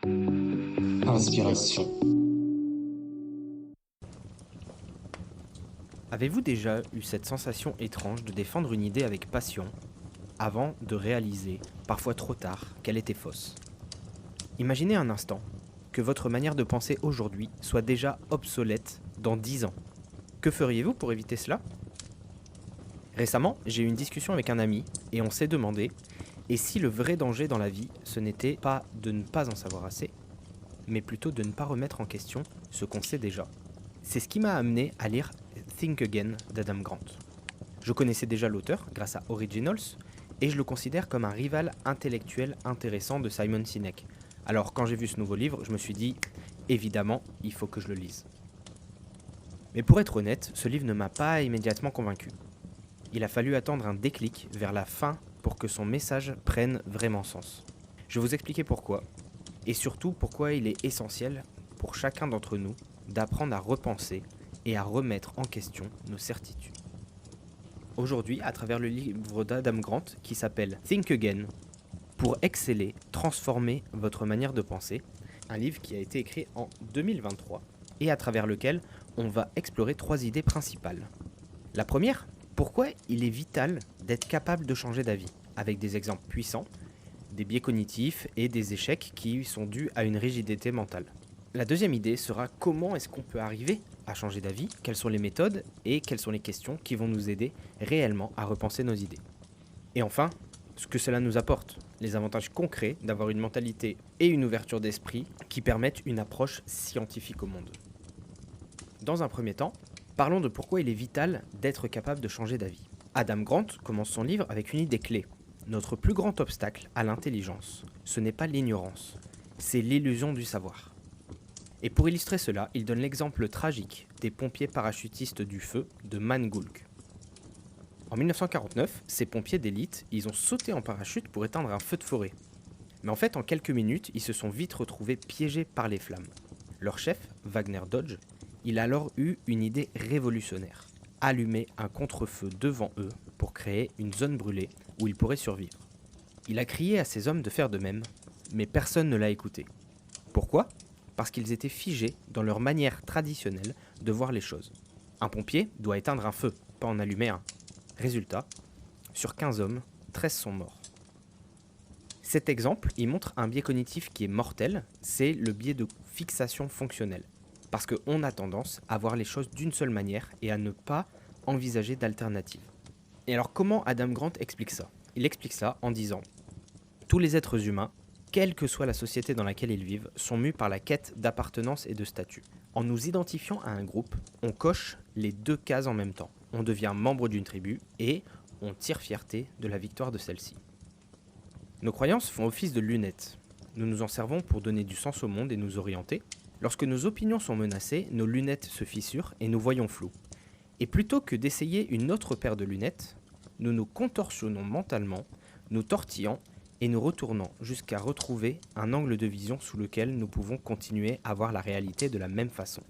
Inspiration. Avez-vous déjà eu cette sensation étrange de défendre une idée avec passion, avant de réaliser, parfois trop tard, qu'elle était fausse? Imaginez un instant que votre manière de penser aujourd'hui soit déjà obsolète dans 10 ans. Que feriez-vous pour éviter cela? Récemment, j'ai eu une discussion avec un ami et on s'est demandé, et si le vrai danger dans la vie, ce n'était pas de ne pas en savoir assez, mais plutôt de ne pas remettre en question ce qu'on sait déjà. C'est ce qui m'a amené à lire Think Again d'Adam Grant. Je connaissais déjà l'auteur grâce à Originals et je le considère comme un rival intellectuel intéressant de Simon Sinek. Alors quand j'ai vu ce nouveau livre, je me suis dit, évidemment, il faut que je le lise. Mais pour être honnête, ce livre ne m'a pas immédiatement convaincu. Il a fallu attendre un déclic vers la fin pour que son message prenne vraiment sens. Je vais vous expliquer pourquoi, et surtout pourquoi il est essentiel pour chacun d'entre nous d'apprendre à repenser et à remettre en question nos certitudes. Aujourd'hui, à travers le livre d'Adam Grant qui s'appelle Think Again, pour exceller, transformer votre manière de penser, un livre qui a été écrit en 2023 et à travers lequel on va explorer 3 idées principales. La première, pourquoi il est vital d'être capable de changer d'avis, avec des exemples puissants, des biais cognitifs et des échecs qui sont dus à une rigidité mentale. La deuxième idée sera comment est-ce qu'on peut arriver à changer d'avis, quelles sont les méthodes et quelles sont les questions qui vont nous aider réellement à repenser nos idées. Et enfin, ce que cela nous apporte, les avantages concrets d'avoir une mentalité et une ouverture d'esprit qui permettent une approche scientifique au monde. Dans un premier temps, parlons de pourquoi il est vital d'être capable de changer d'avis. Adam Grant commence son livre avec une idée clé. Notre plus grand obstacle à l'intelligence, ce n'est pas l'ignorance, c'est l'illusion du savoir. Et pour illustrer cela, il donne l'exemple tragique des pompiers parachutistes du feu de Mangoulk. En 1949, ces pompiers d'élite, ils ont sauté en parachute pour éteindre un feu de forêt. Mais en fait, en quelques minutes, ils se sont vite retrouvés piégés par les flammes. Leur chef, Wagner Dodge, il a alors eu une idée révolutionnaire. Allumer un contre-feu devant eux pour créer une zone brûlée où ils pourraient survivre. Il a crié à ses hommes de faire de même, mais personne ne l'a écouté. Pourquoi ? Parce qu'ils étaient figés dans leur manière traditionnelle de voir les choses. Un pompier doit éteindre un feu, pas en allumer un. Résultat, sur 15 hommes, 13 sont morts. Cet exemple, il montre un biais cognitif qui est mortel, c'est le biais de fixation fonctionnelle. Parce qu'on a tendance à voir les choses d'une seule manière et à ne pas envisager d'alternatives. Et alors comment Adam Grant explique ça ? Il explique ça en disant « Tous les êtres humains, quelle que soit la société dans laquelle ils vivent, sont mus par la quête d'appartenance et de statut. En nous identifiant à un groupe, on coche les 2 cases en même temps. On devient membre d'une tribu et on tire fierté de la victoire de celle-ci. Nos croyances font office de lunettes. Nous nous en servons pour donner du sens au monde et nous orienter. Lorsque nos opinions sont menacées, nos lunettes se fissurent et nous voyons flou. Et plutôt que d'essayer une autre paire de lunettes, nous nous contorsionnons mentalement, nous tortillant et nous retournant jusqu'à retrouver un angle de vision sous lequel nous pouvons continuer à voir la réalité de la même façon.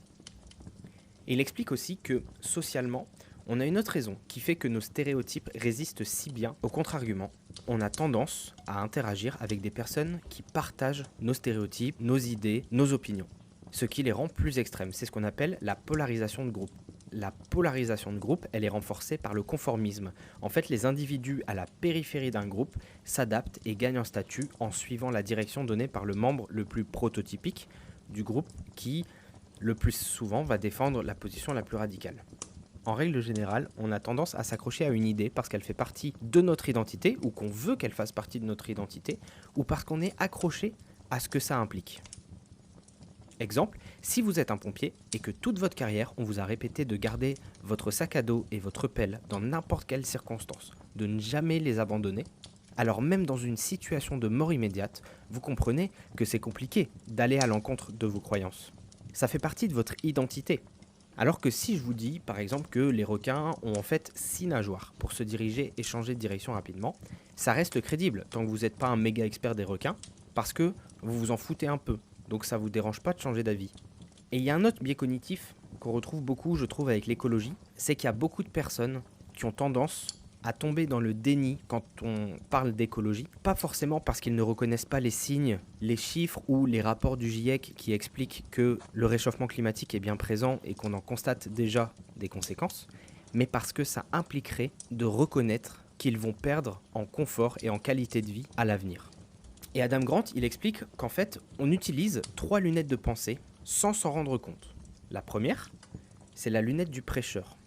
Et il explique aussi que, socialement, on a une autre raison qui fait que nos stéréotypes résistent si bien au contre-argument. On a tendance à interagir avec des personnes qui partagent nos stéréotypes, nos idées, nos opinions. Ce qui les rend plus extrêmes, c'est ce qu'on appelle la polarisation de groupe. La polarisation de groupe, elle est renforcée par le conformisme. En fait, les individus à la périphérie d'un groupe s'adaptent et gagnent en statut en suivant la direction donnée par le membre le plus prototypique du groupe qui, le plus souvent, va défendre la position la plus radicale. En règle générale, on a tendance à s'accrocher à une idée parce qu'elle fait partie de notre identité ou qu'on veut qu'elle fasse partie de notre identité ou parce qu'on est accroché à ce que ça implique. Exemple, si vous êtes un pompier et que toute votre carrière, on vous a répété de garder votre sac à dos et votre pelle dans n'importe quelle circonstance, de ne jamais les abandonner, alors même dans une situation de mort immédiate, vous comprenez que c'est compliqué d'aller à l'encontre de vos croyances. Ça fait partie de votre identité. Alors que si je vous dis, par exemple, que les requins ont en fait 6 nageoires pour se diriger et changer de direction rapidement, ça reste crédible tant que vous n'êtes pas un méga expert des requins, parce que vous vous en foutez un peu. Donc ça vous dérange pas de changer d'avis. Et il y a un autre biais cognitif qu'on retrouve beaucoup, je trouve, avec l'écologie, c'est qu'il y a beaucoup de personnes qui ont tendance à tomber dans le déni quand on parle d'écologie, pas forcément parce qu'ils ne reconnaissent pas les signes, les chiffres ou les rapports du GIEC qui expliquent que le réchauffement climatique est bien présent et qu'on en constate déjà des conséquences, mais parce que ça impliquerait de reconnaître qu'ils vont perdre en confort et en qualité de vie à l'avenir. Et Adam Grant, il explique qu'en fait, on utilise 3 lunettes de pensée sans s'en rendre compte. La première, c'est la lunette du prêcheur.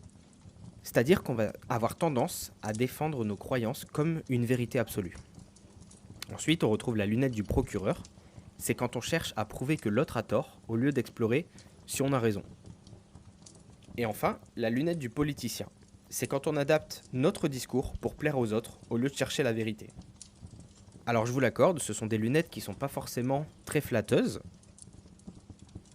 C'est-à-dire qu'on va avoir tendance à défendre nos croyances comme une vérité absolue. Ensuite, on retrouve la lunette du procureur. C'est quand on cherche à prouver que l'autre a tort au lieu d'explorer si on a raison. Et enfin, la lunette du politicien. C'est quand on adapte notre discours pour plaire aux autres au lieu de chercher la vérité. Alors je vous l'accorde, ce sont des lunettes qui ne sont pas forcément très flatteuses.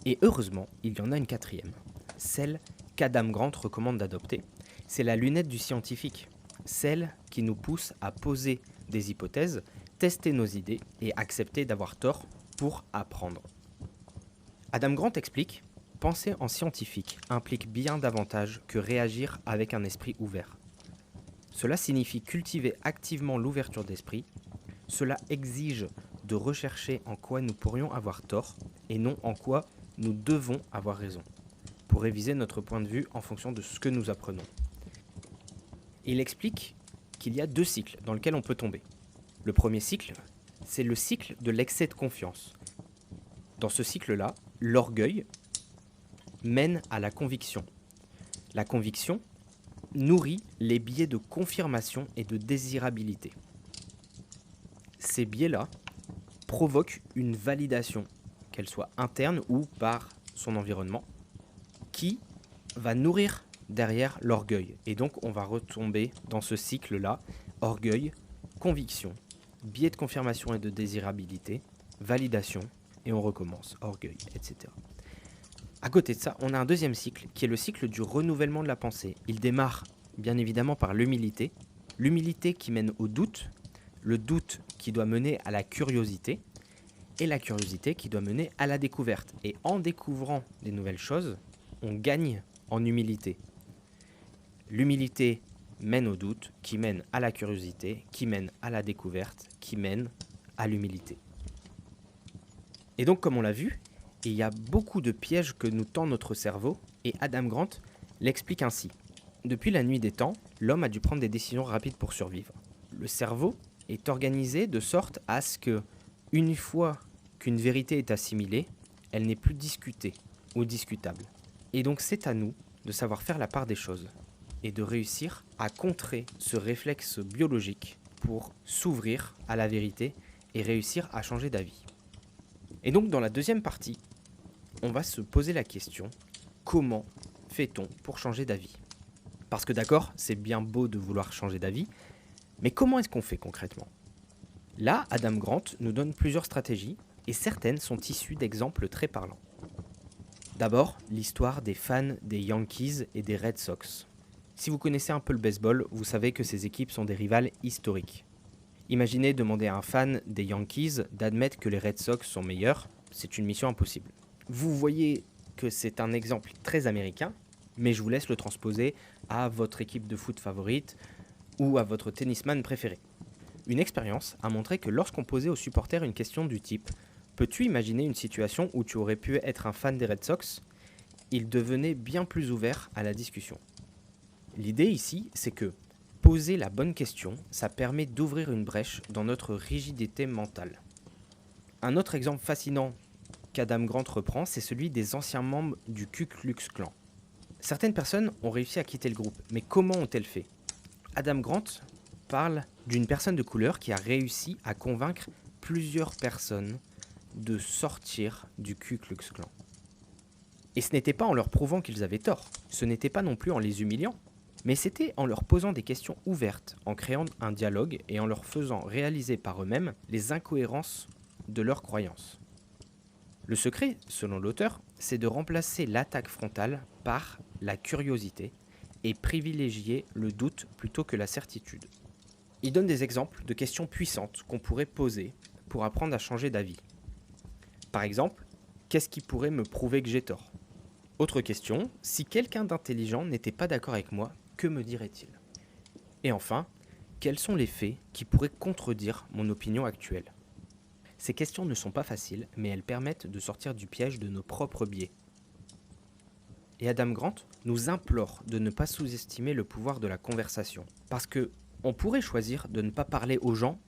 Et heureusement, il y en a une quatrième. Celle qu'Adam Grant recommande d'adopter. C'est la lunette du scientifique. Celle qui nous pousse à poser des hypothèses, tester nos idées et accepter d'avoir tort pour apprendre. Adam Grant explique: penser en scientifique implique bien davantage que réagir avec un esprit ouvert. Cela signifie cultiver activement l'ouverture d'esprit. Cela exige de rechercher en quoi nous pourrions avoir tort et non en quoi nous devons avoir raison, pour réviser notre point de vue en fonction de ce que nous apprenons. Il explique qu'il y a 2 cycles dans lesquels on peut tomber. Le premier cycle, c'est le cycle de l'excès de confiance. Dans ce cycle-là, l'orgueil mène à la conviction. La conviction nourrit les biais de confirmation et de désirabilité. Ces biais-là provoquent une validation, qu'elle soit interne ou par son environnement, qui va nourrir derrière l'orgueil. Et donc on va retomber dans ce cycle-là: orgueil, conviction, biais de confirmation et de désirabilité, validation, et on recommence, orgueil, etc. À côté de ça, on a un deuxième cycle qui est le cycle du renouvellement de la pensée. Il démarre bien évidemment par l'humilité qui mène au doute, le doute qui doit mener à la curiosité, et la curiosité qui doit mener à la découverte. Et en découvrant des nouvelles choses, on gagne en humilité. L'humilité mène au doute, qui mène à la curiosité, qui mène à la découverte, qui mène à l'humilité. Et donc, comme on l'a vu, il y a beaucoup de pièges que nous tend notre cerveau, et Adam Grant l'explique ainsi. Depuis la nuit des temps, l'homme a dû prendre des décisions rapides pour survivre. Le cerveau est organisé de sorte à ce que, une fois qu'une vérité est assimilée, elle n'est plus discutée ou discutable. Et donc c'est à nous de savoir faire la part des choses et de réussir à contrer ce réflexe biologique pour s'ouvrir à la vérité et réussir à changer d'avis. Et donc dans la deuxième partie, on va se poser la question: comment fait-on pour changer d'avis ? Parce que d'accord, c'est bien beau de vouloir changer d'avis, mais comment est-ce qu'on fait concrètement ? Là, Adam Grant nous donne plusieurs stratégies, et certaines sont issues d'exemples très parlants. D'abord, l'histoire des fans des Yankees et des Red Sox. Si vous connaissez un peu le baseball, vous savez que ces équipes sont des rivales historiques. Imaginez demander à un fan des Yankees d'admettre que les Red Sox sont meilleurs, c'est une mission impossible. Vous voyez que c'est un exemple très américain, mais je vous laisse le transposer à votre équipe de foot favorite ou à votre tennisman préféré. Une expérience a montré que lorsqu'on posait aux supporters une question du type « Peux-tu imaginer une situation où tu aurais pu être un fan des Red Sox ?», ils devenaient bien plus ouverts à la discussion. L'idée ici, c'est que poser la bonne question, ça permet d'ouvrir une brèche dans notre rigidité mentale. Un autre exemple fascinant qu'Adam Grant reprend, c'est celui des anciens membres du Ku Klux Klan. Certaines personnes ont réussi à quitter le groupe, mais comment ont-elles fait ? Adam Grant parle d'une personne de couleur qui a réussi à convaincre plusieurs personnes de sortir du Ku Klux Klan. Et ce n'était pas en leur prouvant qu'ils avaient tort, ce n'était pas non plus en les humiliant, mais c'était en leur posant des questions ouvertes, en créant un dialogue et en leur faisant réaliser par eux-mêmes les incohérences de leurs croyances. Le secret, selon l'auteur, c'est de remplacer l'attaque frontale par la curiosité et privilégier le doute plutôt que la certitude. Il donne des exemples de questions puissantes qu'on pourrait poser pour apprendre à changer d'avis. Par exemple, qu'est-ce qui pourrait me prouver que j'ai tort ? Autre question, si quelqu'un d'intelligent n'était pas d'accord avec moi, que me dirait-il ? Et enfin, Quels sont les faits qui pourraient contredire mon opinion actuelle? Ces questions ne sont pas faciles, mais elles permettent de sortir du piège de nos propres biais. Et Adam Grant nous implore de ne pas sous-estimer le pouvoir de la conversation. Parce que on pourrait choisir de ne pas parler aux gens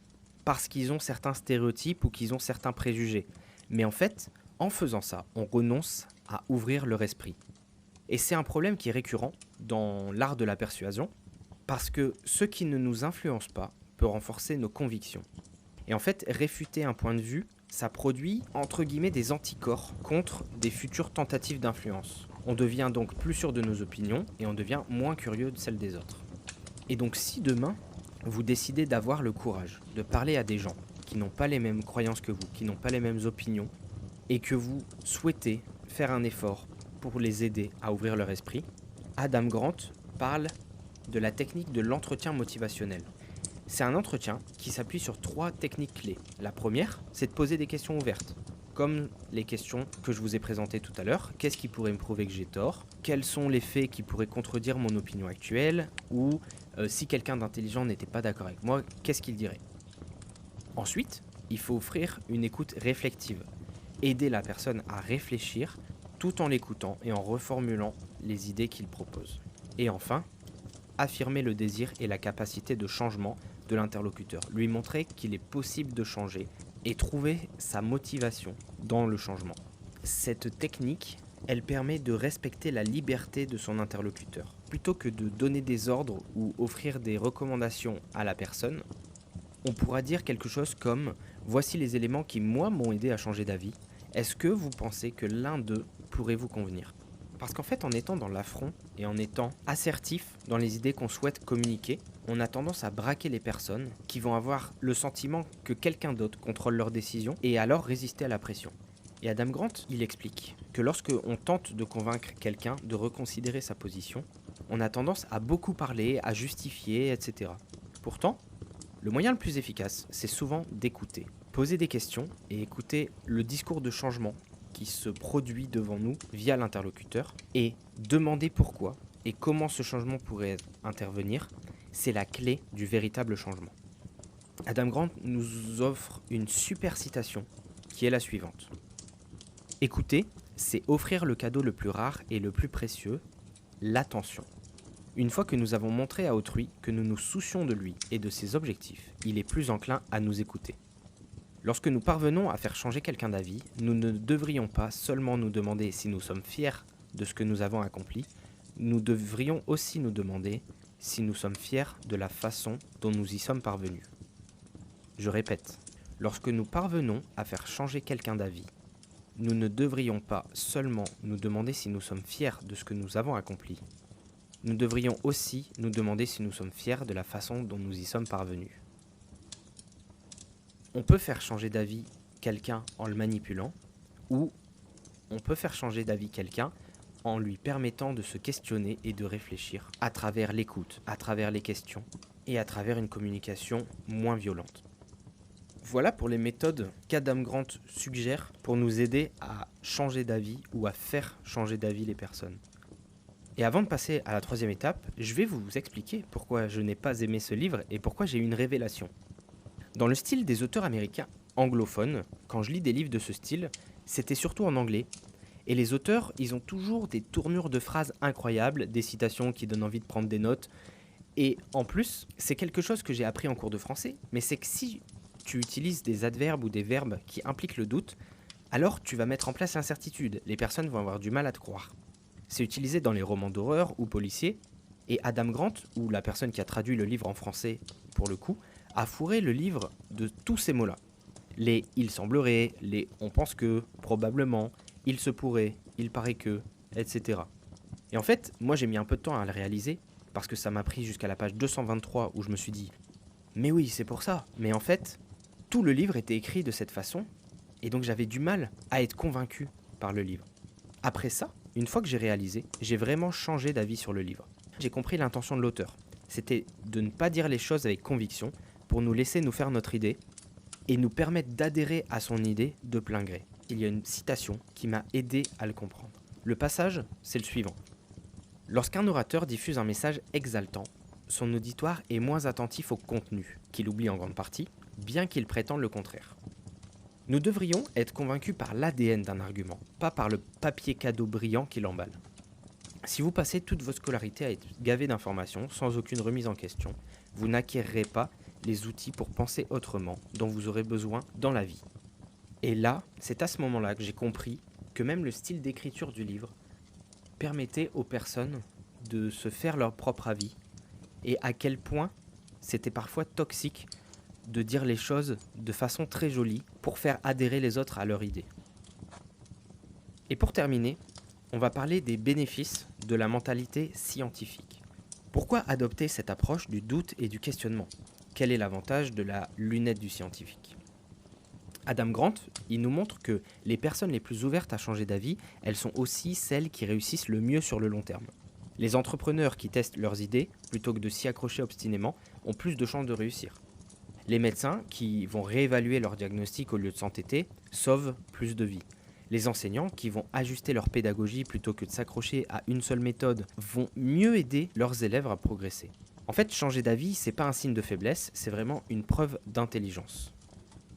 parce qu'ils ont certains stéréotypes ou qu'ils ont certains préjugés. Mais en fait, en faisant ça, on renonce à ouvrir leur esprit. Et c'est un problème qui est récurrent dans l'art de la persuasion, parce que ce qui ne nous influence pas peut renforcer nos convictions. Et en fait, réfuter un point de vue, ça produit, entre guillemets, des anticorps contre des futures tentatives d'influence. On devient donc plus sûr de nos opinions et on devient moins curieux de celles des autres. Et donc si demain, vous décidez d'avoir le courage de parler à des gens qui n'ont pas les mêmes croyances que vous, qui n'ont pas les mêmes opinions, et que vous souhaitez faire un effort pour les aider à ouvrir leur esprit, Adam Grant parle de la technique de l'entretien motivationnel. C'est un entretien qui s'appuie sur 3 techniques clés. La première, c'est de poser des questions ouvertes, comme les questions que je vous ai présentées tout à l'heure. Qu'est-ce qui pourrait me prouver que j'ai tort? Quels sont les faits qui pourraient contredire mon opinion actuelle? Ou si quelqu'un d'intelligent n'était pas d'accord avec moi, qu'est-ce qu'il dirait? Ensuite, il faut offrir une écoute réflexive. Aider la personne à réfléchir tout en l'écoutant et en reformulant les idées qu'il propose. Et enfin, affirmer le désir et la capacité de changement de l'interlocuteur, lui montrer qu'il est possible de changer et trouver sa motivation dans le changement. Cette technique, elle permet de respecter la liberté de son interlocuteur. Plutôt que de donner des ordres ou offrir des recommandations à la personne, on pourra dire quelque chose comme « Voici les éléments qui, moi, m'ont aidé à changer d'avis. Est-ce que vous pensez que l'un d'eux pourrait vous convenir ?» Parce qu'en fait, en étant dans l'affront et en étant assertif dans les idées qu'on souhaite communiquer, on a tendance à braquer les personnes qui vont avoir le sentiment que quelqu'un d'autre contrôle leurs décisions et alors résister à la pression. Et Adam Grant, il explique que lorsque on tente de convaincre quelqu'un de reconsidérer sa position, on a tendance à beaucoup parler, à justifier, etc. Pourtant, le moyen le plus efficace, c'est souvent d'écouter. Poser des questions et écouter le discours de changement qui se produit devant nous via l'interlocuteur et demander pourquoi et comment ce changement pourrait intervenir, c'est la clé du véritable changement. Adam Grant nous offre une super citation qui est la suivante. Écouter, c'est offrir le cadeau le plus rare et le plus précieux, l'attention. Une fois que nous avons montré à autrui que nous nous soucions de lui et de ses objectifs, il est plus enclin à nous écouter. Lorsque nous parvenons à faire changer quelqu'un d'avis, nous ne devrions pas seulement nous demander si nous sommes fiers de ce que nous avons accompli, nous devrions aussi nous demander si nous sommes fiers de la façon dont nous y sommes parvenus. Je répète, lorsque nous parvenons à faire changer quelqu'un d'avis, nous ne devrions pas seulement nous demander si nous sommes fiers de ce que nous avons accompli, nous devrions aussi nous demander si nous sommes fiers de la façon dont nous y sommes parvenus. On peut faire changer d'avis quelqu'un en le manipulant, ou on peut faire changer d'avis quelqu'un en lui permettant de se questionner et de réfléchir à travers l'écoute, à travers les questions et à travers une communication moins violente. Voilà pour les méthodes qu'Adam Grant suggère pour nous aider à changer d'avis ou à faire changer d'avis les personnes. Et avant de passer à la 3e étape, je vais vous expliquer pourquoi je n'ai pas aimé ce livre et pourquoi j'ai eu une révélation. Dans le style des auteurs américains anglophones, quand je lis des livres de ce style, c'était surtout en anglais. Et les auteurs, ils ont toujours des tournures de phrases incroyables, des citations qui donnent envie de prendre des notes. Et en plus, c'est quelque chose que j'ai appris en cours de français, mais c'est que si tu utilises des adverbes ou des verbes qui impliquent le doute, alors tu vas mettre en place l'incertitude. Les personnes vont avoir du mal à te croire. C'est utilisé dans les romans d'horreur ou policiers, et Adam Grant, ou la personne qui a traduit le livre en français pour le coup, a fourré le livre de tous ces mots-là. Les « il semblerait », les « on pense que »,« probablement »,« il se pourrait »,« il paraît que », etc. Et en fait, moi j'ai mis un peu de temps à le réaliser, parce que ça m'a pris jusqu'à la page 223 où je me suis dit « mais oui, c'est pour ça ». Mais en fait, tout le livre était écrit de cette façon, et donc j'avais du mal à être convaincu par le livre. Après ça, une fois que j'ai réalisé, j'ai vraiment changé d'avis sur le livre. J'ai compris l'intention de l'auteur. C'était de ne pas dire les choses avec conviction, pour nous laisser nous faire notre idée et nous permettre d'adhérer à son idée de plein gré. Il y a une citation qui m'a aidé à le comprendre. Le passage, c'est le suivant. Lorsqu'un orateur diffuse un message exaltant, son auditoire est moins attentif au contenu, qu'il oublie en grande partie, bien qu'il prétende le contraire. Nous devrions être convaincus par l'ADN d'un argument, pas par le papier cadeau brillant qui l'emballe. Si vous passez toute votre scolarité à être gavé d'informations sans aucune remise en question, vous n'acquérerez pas les outils pour penser autrement dont vous aurez besoin dans la vie. Et là, c'est à ce moment-là que j'ai compris que même le style d'écriture du livre permettait aux personnes de se faire leur propre avis et à quel point c'était parfois toxique de dire les choses de façon très jolie pour faire adhérer les autres à leur idée. Et pour terminer, on va parler des bénéfices de la mentalité scientifique. Pourquoi adopter cette approche du doute et du questionnement ? Quel est l'avantage de la lunette du scientifique ? Adam Grant, il nous montre que les personnes les plus ouvertes à changer d'avis, elles sont aussi celles qui réussissent le mieux sur le long terme. Les entrepreneurs qui testent leurs idées, plutôt que de s'y accrocher obstinément, ont plus de chances de réussir. Les médecins qui vont réévaluer leur diagnostic au lieu de s'entêter, sauvent plus de vies. Les enseignants qui vont ajuster leur pédagogie plutôt que de s'accrocher à une seule méthode vont mieux aider leurs élèves à progresser. En fait, changer d'avis, c'est pas un signe de faiblesse, c'est vraiment une preuve d'intelligence.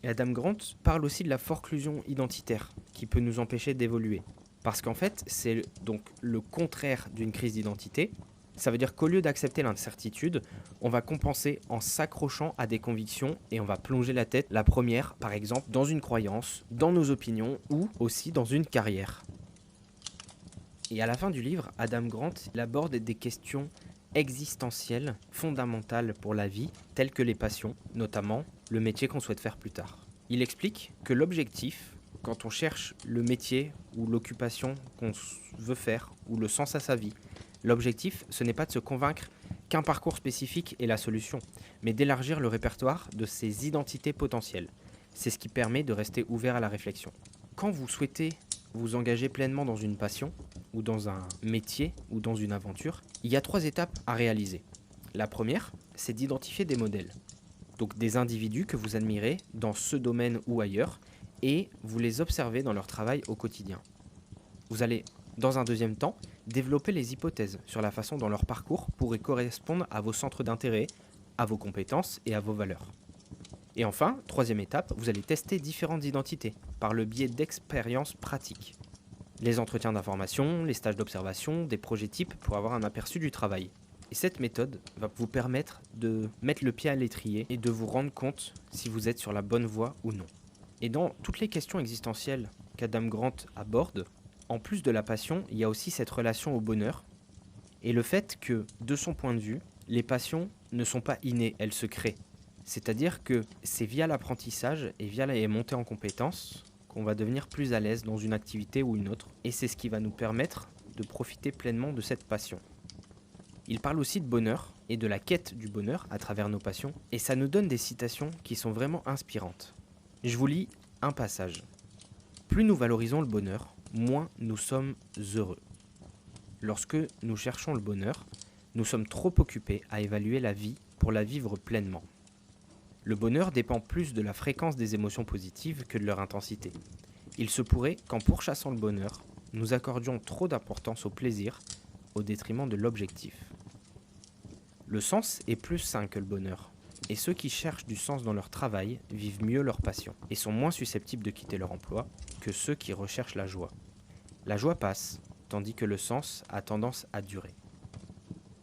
Et Adam Grant parle aussi de la forclusion identitaire qui peut nous empêcher d'évoluer. Parce qu'en fait, c'est donc le contraire d'une crise d'identité. Ça veut dire qu'au lieu d'accepter l'incertitude, on va compenser en s'accrochant à des convictions et on va plonger la tête, la première par exemple, dans une croyance, dans nos opinions ou aussi dans une carrière. Et à la fin du livre, Adam Grant il aborde des questions existentielles, fondamentales pour la vie, telles que les passions, notamment le métier qu'on souhaite faire plus tard. Il explique que l'objectif, quand on cherche le métier ou l'occupation qu'on veut faire ou le sens à sa vie, l'objectif, ce n'est pas de se convaincre qu'un parcours spécifique est la solution, mais d'élargir le répertoire de ses identités potentielles. C'est ce qui permet de rester ouvert à la réflexion. Quand vous souhaitez vous engager pleinement dans une passion, ou dans un métier, ou dans une aventure, il y a 3 étapes à réaliser. La première, c'est d'identifier des modèles. Donc des individus que vous admirez dans ce domaine ou ailleurs, et vous les observez dans leur travail au quotidien. Vous allez, dans un deuxième temps, développer les hypothèses sur la façon dont leur parcours pourrait correspondre à vos centres d'intérêt, à vos compétences et à vos valeurs. Et enfin, troisième étape, vous allez tester différentes identités par le biais d'expériences pratiques. Les entretiens d'information, les stages d'observation, des projets types pour avoir un aperçu du travail. Et cette méthode va vous permettre de mettre le pied à l'étrier et de vous rendre compte si vous êtes sur la bonne voie ou non. Et dans toutes les questions existentielles qu'Adam Grant aborde, en plus de la passion, il y a aussi cette relation au bonheur et le fait que, de son point de vue, les passions ne sont pas innées, elles se créent. C'est-à-dire que c'est via l'apprentissage et via les montées en compétences qu'on va devenir plus à l'aise dans une activité ou une autre. Et c'est ce qui va nous permettre de profiter pleinement de cette passion. Il parle aussi de bonheur et de la quête du bonheur à travers nos passions. Et ça nous donne des citations qui sont vraiment inspirantes. Je vous lis un passage. Plus nous valorisons le bonheur, moins nous sommes heureux. Lorsque nous cherchons le bonheur, nous sommes trop occupés à évaluer la vie pour la vivre pleinement. Le bonheur dépend plus de la fréquence des émotions positives que de leur intensité. Il se pourrait qu'en pourchassant le bonheur, nous accordions trop d'importance au plaisir au détriment de l'objectif. Le sens est plus sain que le bonheur, et ceux qui cherchent du sens dans leur travail vivent mieux leur passion et sont moins susceptibles de quitter leur emploi que ceux qui recherchent la joie. La joie passe, tandis que le sens a tendance à durer.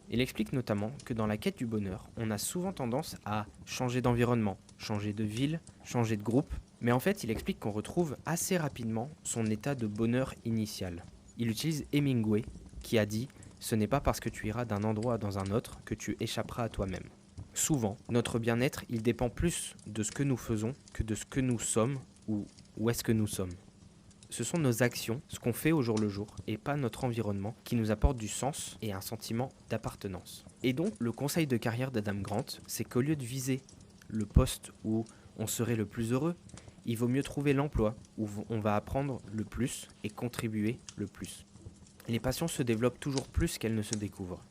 Il explique notamment que dans la quête du bonheur, on a souvent tendance à changer d'environnement, changer de ville, changer de groupe, mais en fait il explique qu'on retrouve assez rapidement son état de bonheur initial. Il utilise Hemingway qui a dit « Ce n'est pas parce que tu iras d'un endroit dans un autre que tu échapperas à toi-même ». Souvent, notre bien-être, il dépend plus de ce que nous faisons que de ce que nous sommes ou où est-ce que nous sommes. Ce sont nos actions, ce qu'on fait au jour le jour, et pas notre environnement, qui nous apporte du sens et un sentiment d'appartenance. Et donc, le conseil de carrière d'Adam Grant, c'est qu'au lieu de viser le poste où on serait le plus heureux, il vaut mieux trouver l'emploi où on va apprendre le plus et contribuer le plus. Les passions se développent toujours plus qu'elles ne se découvrent.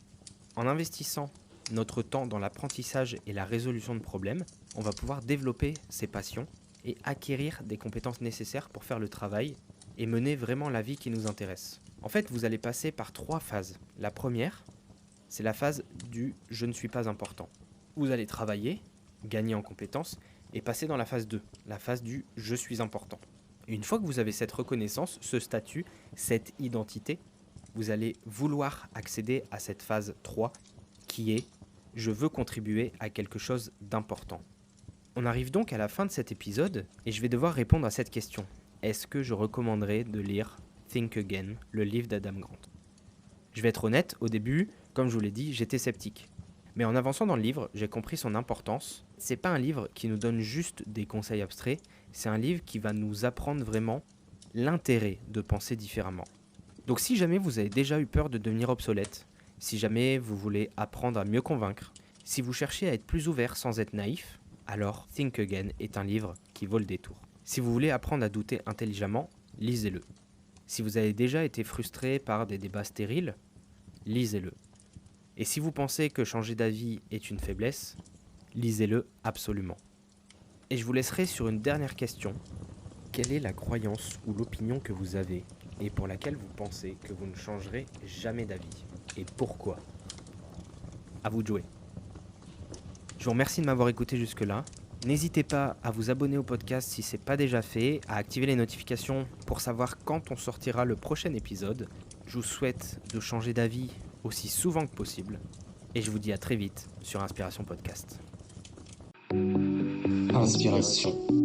En investissant notre temps dans l'apprentissage et la résolution de problèmes, on va pouvoir développer ces passions et acquérir des compétences nécessaires pour faire le travail et mener vraiment la vie qui nous intéresse. En fait, vous allez passer par 3 phases. La première, c'est la phase du « je ne suis pas important ». Vous allez travailler, gagner en compétences et passer dans la phase 2, la phase du « je suis important ». Et une fois que vous avez cette reconnaissance, ce statut, cette identité, vous allez vouloir accéder à cette phase 3 qui est « je veux contribuer à quelque chose d'important ». On arrive donc à la fin de cet épisode et je vais devoir répondre à cette question. Est-ce que je recommanderais de lire Think Again, le livre d'Adam Grant ? Je vais être honnête, au début, comme je vous l'ai dit, j'étais sceptique. Mais en avançant dans le livre, j'ai compris son importance. C'est pas un livre qui nous donne juste des conseils abstraits, c'est un livre qui va nous apprendre vraiment l'intérêt de penser différemment. Donc si jamais vous avez déjà eu peur de devenir obsolète, si jamais vous voulez apprendre à mieux convaincre, si vous cherchez à être plus ouvert sans être naïf, alors Think Again est un livre qui vaut le détour. Si vous voulez apprendre à douter intelligemment, lisez-le. Si vous avez déjà été frustré par des débats stériles, lisez-le. Et si vous pensez que changer d'avis est une faiblesse, lisez-le absolument. Et je vous laisserai sur une dernière question. Quelle est la croyance ou l'opinion que vous avez et pour laquelle vous pensez que vous ne changerez jamais d'avis ? Et pourquoi ? À vous de jouer. Je vous remercie de m'avoir écouté jusque-là. N'hésitez pas à vous abonner au podcast si ce n'est pas déjà fait, à activer les notifications pour savoir quand on sortira le prochain épisode. Je vous souhaite de changer d'avis aussi souvent que possible. Et je vous dis à très vite sur Inspiration Podcast. Inspiration.